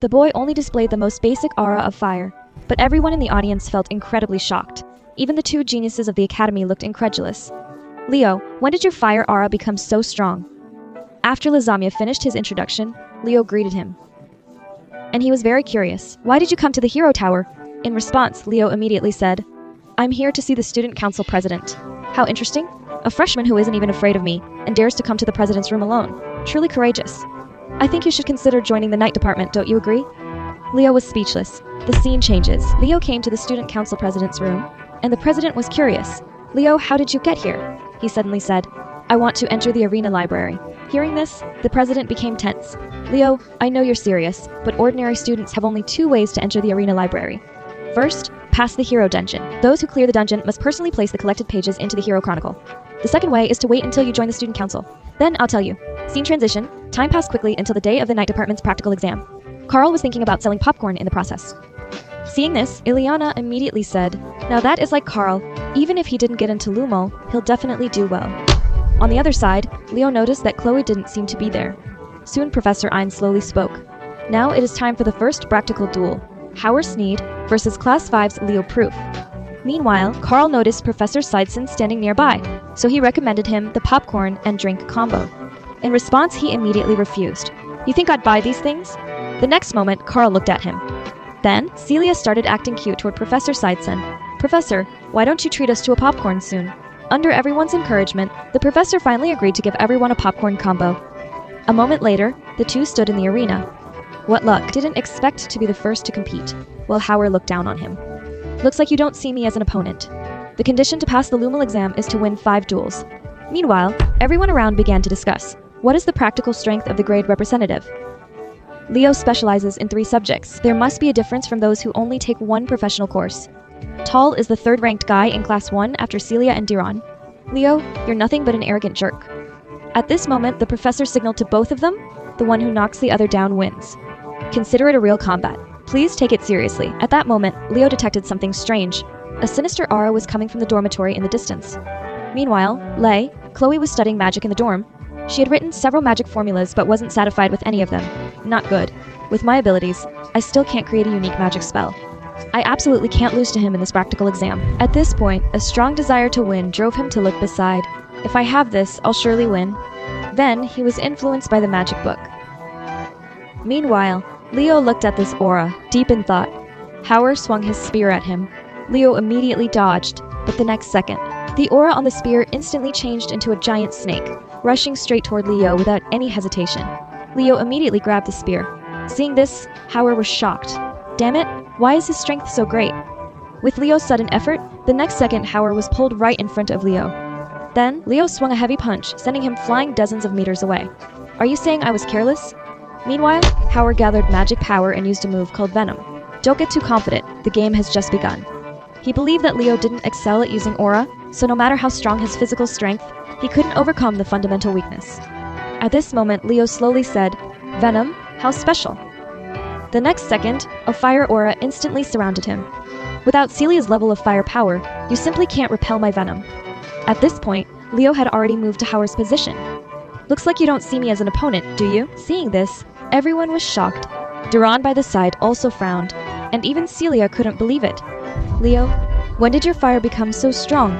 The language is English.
The boy only displayed the most basic aura of fire, but everyone in the audience felt incredibly shocked. Even the two geniuses of the academy looked incredulous. Leo, when did your fire aura become so strong? After Lasagna finished his introduction, Leo greeted him. And he was very curious. Why did you come to the Hero Tower? In response, Leo immediately said, I'm here to see the student council president. How interesting. A freshman who isn't even afraid of me and dares to come to the president's room alone. Truly courageous. I think you should consider joining the night department, don't you agree? Leo was speechless. The scene changes. Leo came to the student council president's room, and the president was curious. Leo, how did you get here? He suddenly said, I want to enter the arena library. Hearing this, the president became tense. Leo, I know you're serious, but ordinary students have only 2 ways to enter the arena library. First, pass the hero dungeon. Those who clear the dungeon must personally place the collected pages into the hero chronicle. The second way is to wait until you join the student council. Then I'll tell you. Scene transition. Time passed quickly until the day of the night department's practical exam. Carl was thinking about selling popcorn in the process. Seeing this, Ileana immediately said, Now that is like Carl. Even if he didn't get into Lumo, he'll definitely do well. On the other side, Leo noticed that Chloe didn't seem to be there. Soon Professor Ein slowly spoke. Now it is time for the first practical duel. Howard Sneed versus Class 5's Leo Proof. Meanwhile, Carl noticed Professor Seidson standing nearby, so he recommended him the popcorn and drink combo. In response, he immediately refused. You think I'd buy these things? The next moment, Carl looked at him. Then, Celia started acting cute toward Professor Seidson. Professor, why don't you treat us to a popcorn soon? Under everyone's encouragement, the professor finally agreed to give everyone a popcorn combo. A moment later, the two stood in the arena. What luck, didn't expect to be the first to compete, while Howard looked down on him. Looks like you don't see me as an opponent. The condition to pass the Lumal exam is to win 5 duels. Meanwhile, everyone around began to discuss. What is the practical strength of the grade representative? Leo specializes in 3 subjects. There must be a difference from those who only take 1 professional course. Tal is the 3rd-ranked guy in Class 1 after Celia and Diron. Leo, you're nothing but an arrogant jerk. At this moment, the professor signaled to both of them, the one who knocks the other down wins. Consider it a real combat. Please take it seriously. At that moment, Leo detected something strange. A sinister aura was coming from the dormitory in the distance. Meanwhile, Chloe was studying magic in the dorm. She had written several magic formulas but wasn't satisfied with any of them. Not good. With my abilities, I still can't create a unique magic spell. I absolutely can't lose to him in this practical exam. At this point, a strong desire to win drove him to look beside. If I have this, I'll surely win. Then, he was influenced by the magic book. Meanwhile, Leo looked at this aura, deep in thought. Howard swung his spear at him. Leo immediately dodged, but the next second, the aura on the spear instantly changed into a giant snake, rushing straight toward Leo without any hesitation. Leo immediately grabbed the spear. Seeing this, Howard was shocked. Damn it, why is his strength so great? With Leo's sudden effort, the next second Howard was pulled right in front of Leo. Then, Leo swung a heavy punch, sending him flying dozens of meters away. Are you saying I was careless? Meanwhile, Howard gathered magic power and used a move called Venom. Don't get too confident, the game has just begun. He believed that Leo didn't excel at using aura, so no matter how strong his physical strength, he couldn't overcome the fundamental weakness. At this moment, Leo slowly said, Venom, how special? The next second, a fire aura instantly surrounded him. Without Celia's level of fire power, you simply can't repel my venom. At this point, Leo had already moved to Howard's position. Looks like you don't see me as an opponent, do you? Seeing this, everyone was shocked. Duran by the side also frowned, and even Celia couldn't believe it. Leo, when did your fire become so strong?